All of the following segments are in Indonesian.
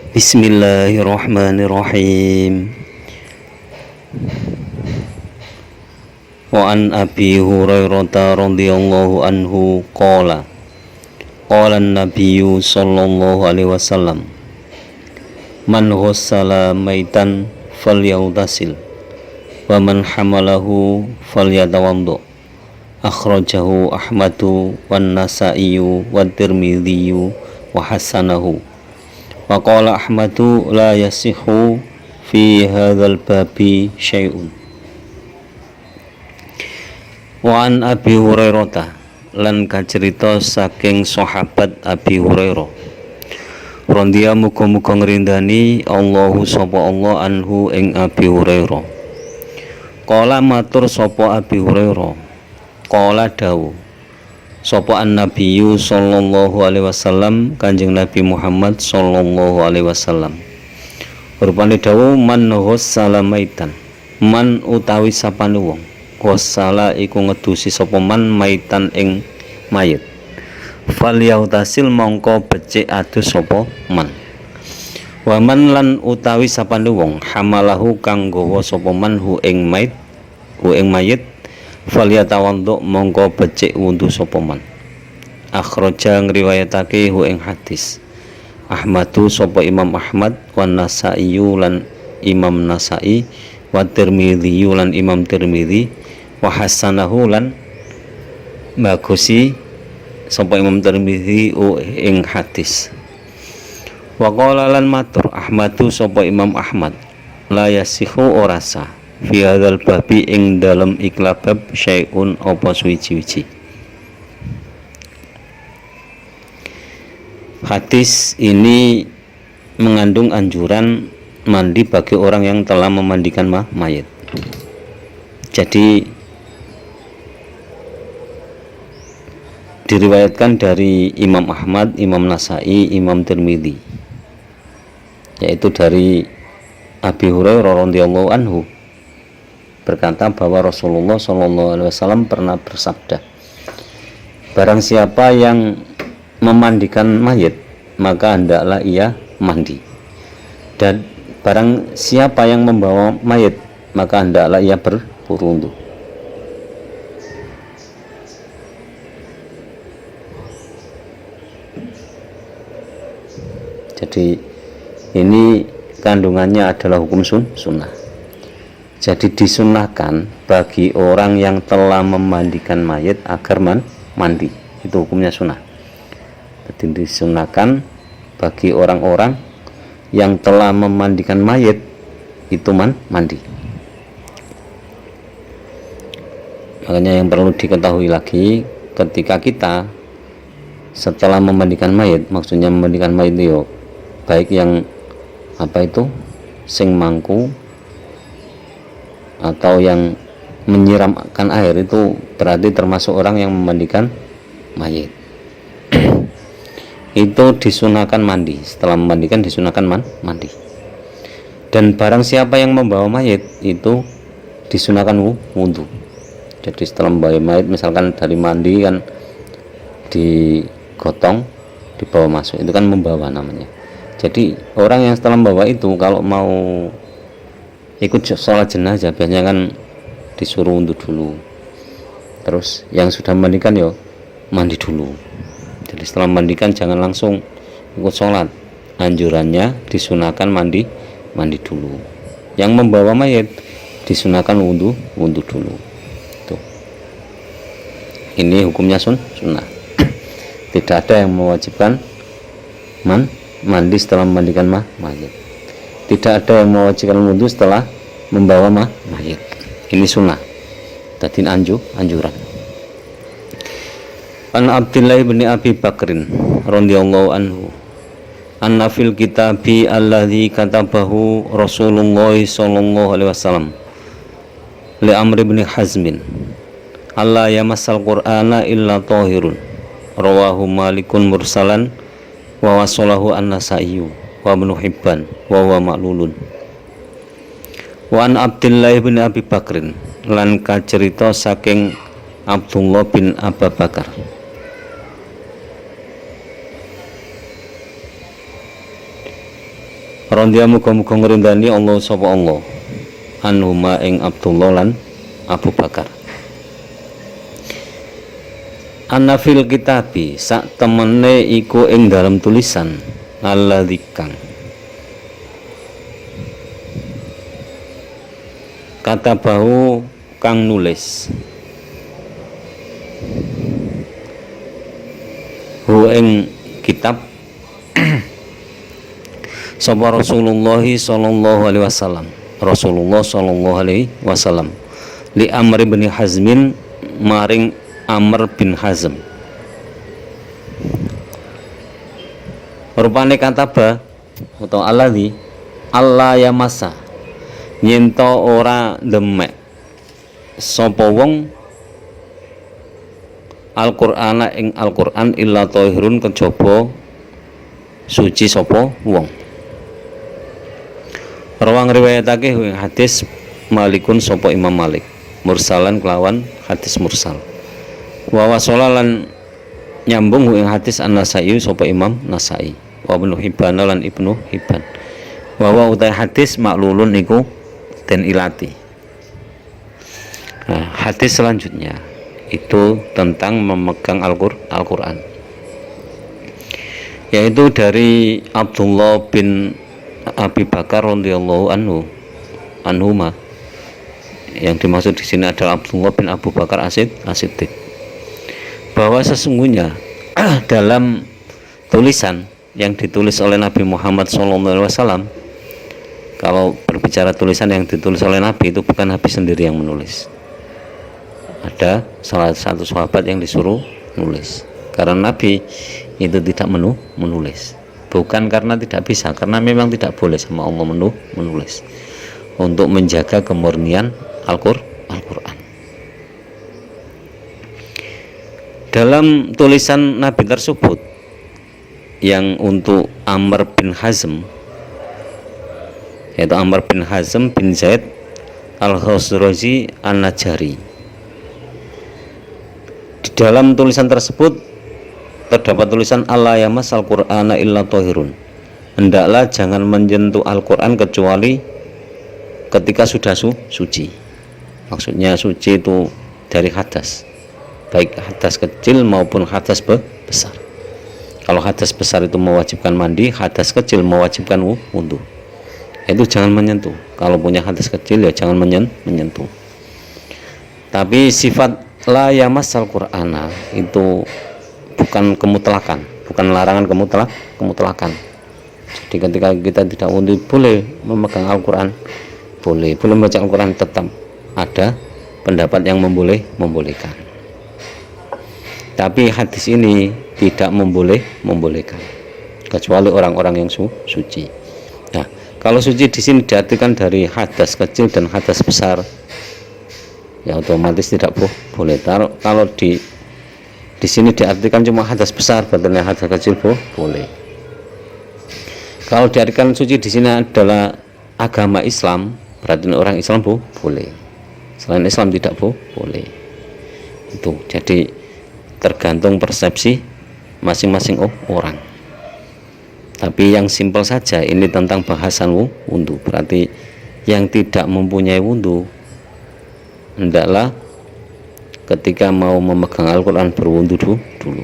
Bismillahirrahmanirrahim. Wa an Abi Hurairah radhiyallahu anhu qala an-nabiyyu sallallahu alaihi wasallam man ghassala maitan falyawtasil wa man hamalahu falyatawaddo akhrajahu Ahmadu wan Nasaiyu wat Tirmidziyu wa hasanahu. Wa qala Ahmadu la yasihu fi hadzal babi syai'un. Wa an Abi Hurairah lan kacerita saking sahabat Abi Hurairah Rondia muga-muga ngrindani Allahu sapa Allah anhu ing Abi Hurairah. Qala matur sapa Abi Hurairah, qala dawu sapa an-nabiyyu sallallahu alaihi wasallam, Kanjeng Nabi Muhammad sallallahu alaihi wasallam. Rupane dawu man ghassala maitan, man utawi sapane wong ghassala iku ngedusi sapa man maitan ing mayit, falyawtasil mongko becik adus sapa man. Wa man lan utawi sapane wong hamalahu kang gawa sapa man hu ing mayit falyatawaddo mongko becik wundu sapa man. Akhraja ngriwayatake hu ing hadis Ahmadu sapa Imam Ahmad wan Nasaiyu lan Imam Nasai wa Tirmidziyu lan Imam Tirmidzi wa hasanahu lan bagusi sapa Imam Tirmidzi ing hadis. Wa qala lan matur Ahmadu sapa Imam Ahmad la yasihu ora sah fi hadzal babi ing dalem iklabab syai'un apa suwi-wiji. Hadis ini mengandung anjuran mandi bagi orang yang telah memandikan mayit. Jadi diriwayatkan dari Imam Ahmad, Imam Nasai, Imam Tirmidzi, yaitu dari Abi Hurairah radhiyallahu anhu berkata bahwa Rasulullah sallallahu alaihi wasallam pernah bersabda, barang siapa yang memandikan mayit maka hendaklah ia mandi, dan barang siapa yang membawa mayit maka hendaklah ia berwudu. Jadi ini kandungannya adalah hukum sunnah. Jadi disunahkan bagi orang yang telah memandikan mayit agar mandi. Itu hukumnya sunnah. Jadi disunahkan bagi orang-orang yang telah memandikan mayit itu mandi. Makanya yang perlu diketahui lagi, ketika kita setelah memandikan mayit, maksudnya memandikan mayit itu baik yang sing mangku atau yang menyiramkan air, itu berarti termasuk orang yang memandikan mayit. Itu disunahkan mandi. Setelah memandikan disunahkan mandi. Dan barang siapa yang membawa mayit itu disunahkan wudu. Jadi setelah membawa mayit, misalkan dari mandi kan digotong, dibawa masuk, itu kan membawa namanya. Jadi orang yang setelah membawa itu kalau mau ikut sholat jenazah biasanya kan disuruh wudhu dulu, terus yang sudah memandikan mandi dulu. Jadi setelah memandikan jangan langsung ikut sholat, anjurannya disunahkan mandi dulu. Yang membawa mayit disunahkan wudhu dulu. Tuh. Ini hukumnya sunnah. Tidak ada yang mewajibkan mandi setelah memandikan mayit. Tidak ada yang mewajibkan wudhu setelah membawa mayit. Ini sunnah. Tadi anjuran. An Abdillah bin Abi Bakrin radhiyallahu anhu anna fil kitabi alladzi katabahu Rasulullah sallallahu alaihi wasallam li Amr bin Hazmin alla yamassal Qur'ana illa tahirun, rawahu Malikun mursalan wa wasalahu an-Nasaiyu wa Ibnu Hibban wa huwa ma'lulun. Wa an Abdillah bin Abi Bakrin lan kacerita saking Abdullah bin Abu Bakar Rondia muga-muga ngrindani Allah sapa Allah anhuma ing Abdullah lan Abu Bakar. Anafil kitabi sak temene iku ing dalam tulisan alladzikang kata bahu kang nulis hu ing kitab sapa Rasulullah sallallahu alaihi wasallam Rasulullah sallallahu alaihi wasallam li Amr bin Hazmin maring Amr bin Hazm rupane kataba atau alladzi Allah ya masa nyento ora demek sapa wong Al-Qur'ana ing Al-Qur'an illa tahirun kejaba suci sapa wong. Rawang riwayatake hadis Malikun sapa Imam Malik mursalan kelawan hadis mursal. Wa wasalalan nyambung ing hadis An-Nasai sapa Imam Nasai. Wa Ibnu Hibban lan Ibnu Hibban. Wa utai hadis maklulun iku den ilati. Nah, hadis selanjutnya itu tentang memegang Al-Qur'an. Yaitu dari Abdullah bin Abi Bakar radhiyallahu anhuma. Yang dimaksud di sini adalah Abdullah bin Abu Bakar As-Siddiq. Bahwa sesungguhnya dalam tulisan yang ditulis oleh Nabi Muhammad SAW, kalau berbicara tulisan yang ditulis oleh Nabi itu bukan Nabi sendiri yang menulis. Ada salah satu sahabat yang disuruh menulis. Karena Nabi itu tidak menulis. Bukan karena tidak bisa, karena memang tidak boleh sama Allah menulis. Untuk menjaga kemurnian Al-Qur'an. Dalam tulisan Nabi tersebut yang untuk Amr bin Hazm, yaitu Amr bin Hazm bin Zaid Al-Khazraji An-Najari, di dalam tulisan tersebut terdapat tulisan Allah yamas Al-Qur'ana illa tahirun. Hendaklah jangan menyentuh Al-Qur'an kecuali ketika sudah suci. Maksudnya suci itu dari hadas, baik hadas kecil maupun hadas besar. Kalau hadas besar itu mewajibkan mandi, hadas kecil mewajibkan wudu. Itu jangan menyentuh. Kalau punya hadas kecil ya jangan menyentuh. Tapi sifat la yamas Al-Qur'ana itu bukan kemutlakan, bukan larangan kemutlakan. Jadi ketika kita tidak wudu boleh memegang Al-Qur'an, boleh membaca Al-Qur'an, tetap ada pendapat yang membolehkan. Tapi hadis ini tidak membolehkan kecuali orang-orang yang suci. Nah, kalau suci di sini diartikan dari hadas kecil dan hadas besar, ya otomatis tidak boleh. Kalau di sini diartikan cuma hadas besar, berarti hadas kecil boleh. Kalau diartikan suci di sini adalah agama Islam, berarti orang Islam boleh. Selain Islam tidak boleh. Itu jadi tergantung persepsi masing-masing orang. Tapi yang simpel saja ini tentang bahasan wudu. Berarti yang tidak mempunyai wudu hendaklah ketika mau memegang Al-Qur'an berwudu dulu.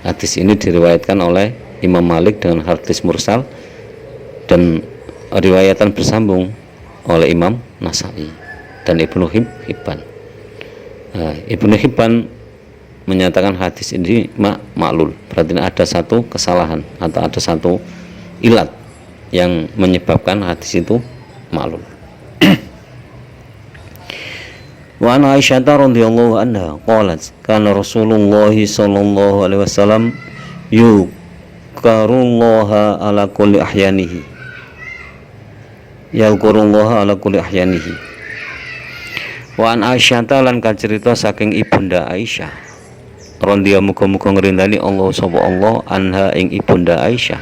Hadis ini diriwayatkan oleh Imam Malik dengan hadis mursal dan riwayatan bersambung oleh Imam Nasai dan Ibnu Hibban. Ibnu Hibban menyatakan hadis ini maklul, berarti ada satu kesalahan atau ada satu ilat yang menyebabkan hadis itu maklul. Wa an Aisyah radhiyallahu anha qalat kana Rasulullah sallallahu alaihi wasallam yukarullaha ala kulli ahyanihi yalqurullaha ala kulli ahyanihi. Wa an Aisyah lan kacerita saking ibunda Aisyah radhiyallahu muga-muga ngrindani Allah sapa Allah anha ing ibunda Aisyah.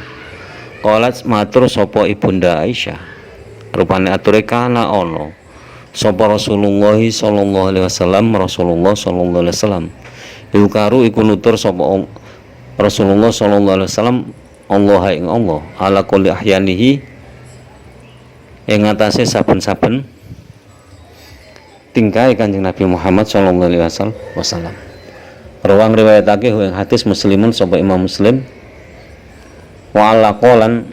Qalat matur sapa ibunda Aisyah rupane ature kana ana sapa Rasulullah sallallahu alaihi wasallam Rasulullah sallallahu alaihi wasallam yukaru iku nutur sapa Rasulullah sallallahu alaihi wasallam Allah ing Allah ala kulli ahyanihi ing atase saben-saben tingkahe Kanjeng Nabi Muhammad sallallahu alaihi wasallam. Rawang riwayatake ing hadis Muslimun sapa Imam Muslim wa ala qolan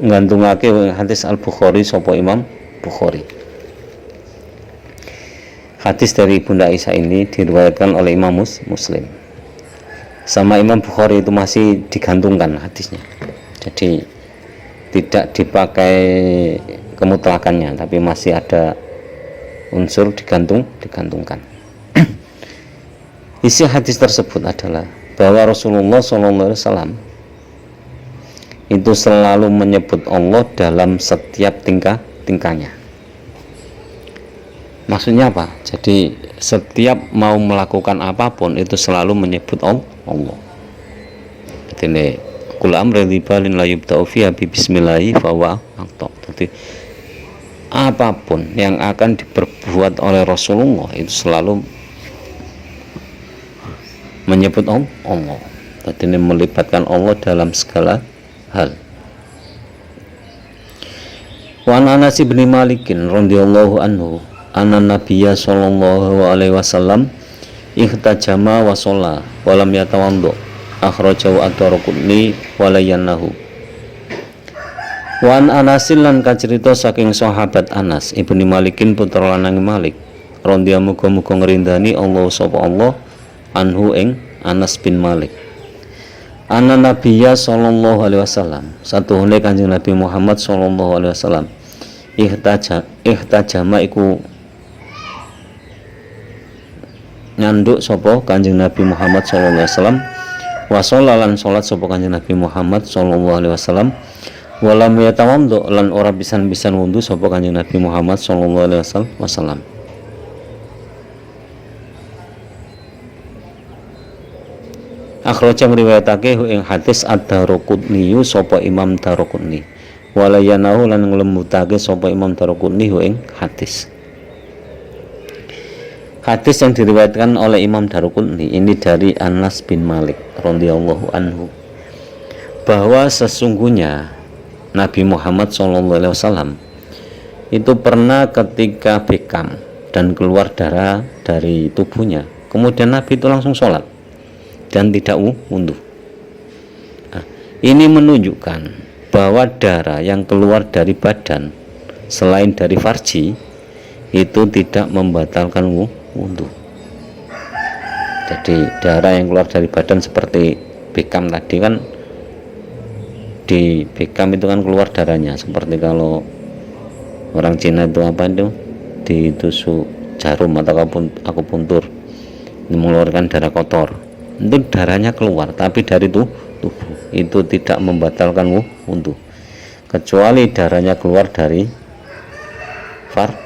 nggantungake ing hadis Al-Bukhari sapa Imam Bukhari. Hadis dari Bunda Aisyah ini diriwayatkan oleh Imam Muslim. Sama Imam Bukhari itu masih digantungkan hadisnya. Jadi tidak dipakai kemutlakannya, tapi masih ada unsur digantungkan. Isi hadis tersebut adalah bahwa Rasulullah SAW itu selalu menyebut Allah dalam setiap tingkahnya. Maksudnya apa? Jadi setiap mau melakukan apapun itu selalu menyebut Allah. Jadi kul amri libalin la yubta'u fiha bi bismillahi fa huwa aqta. Jadi apapun yang akan diperbuat oleh Rasulullah itu selalu menyebut Allah. Jadi ini melibatkan Allah dalam segala hal. Wa Anas bin Malik radhiyallahu anhu anna Nabiyya sallallahu alaihi wasallam ihtajama wa shalla wa lam yatawaddo akhrajahu ad-Darqutni wa layanahu. Wa Anasin lan kacerita saking sahabat Anas ibni Malikin putra lanang Malik radhiyallahu muga-muga ngrindani Allah sapa Allah anhu ing Anas bin Malik. Anna Nabiyya sallallahu alaihi wasallam satuhune Kanjeng Nabi Muhammad sallallahu alaihi wasallam ihtajama iku nyanduk sapa Kanjeng Nabi Muhammad sallallahu alaihi wasallam wa shallalan salat sapa Kanjeng Nabi Muhammad sallallahu alaihi wasallam wa lam yatawaddo lan ora pisan-pisan wudu sapa Kanjeng Nabi Muhammad sallallahu alaihi wasallam. Akhraja mriwayatake ing hadis ad-Darqutni sapa Imam Darqutni wa layanahu lan nglembutake sapa Imam Darqutni ing hadis. Hadis yang diriwayatkan oleh Imam Darqutni ini dari Anas bin Malik radhiyallahu anhu bahwa sesungguhnya Nabi Muhammad SAW itu pernah ketika bekam dan keluar darah dari tubuhnya, kemudian Nabi itu langsung sholat dan tidak wudu. Nah, ini menunjukkan bahwa darah yang keluar dari badan selain dari farji itu tidak membatalkan wudu. Jadi darah yang keluar dari badan seperti bekam tadi kan, di bekam itu kan keluar darahnya seperti kalau orang Cina itu apa itu ditusuk jarum atau akupuntur mengeluarkan darah kotor, itu darahnya keluar tapi dari tubuh itu tidak membatalkan wudu kecuali darahnya keluar dari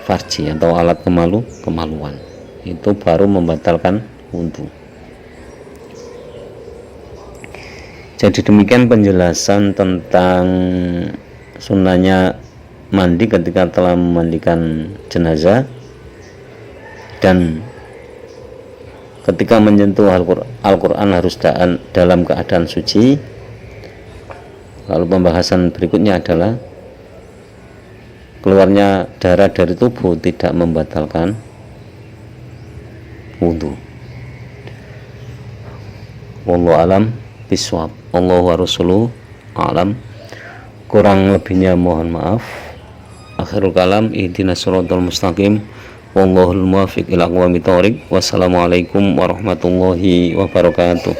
farji atau alat kemaluan, itu baru membatalkan wudu. Jadi demikian penjelasan tentang sunnahnya mandi ketika telah memandikan jenazah dan ketika menyentuh Al-Quran harus dalam keadaan suci. Lalu pembahasan berikutnya adalah keluarnya darah dari tubuh tidak membatalkan wudu. Wallahu alam biswab. Allahu wa rasuluhu alam. Kurang lebihnya mohon maaf. Akhirul kalam ihdinas siratal mustaqim. Wallahul muwaffiq ila aqwamit thoriq. Wassalamualaikum warahmatullahi wabarakatuh.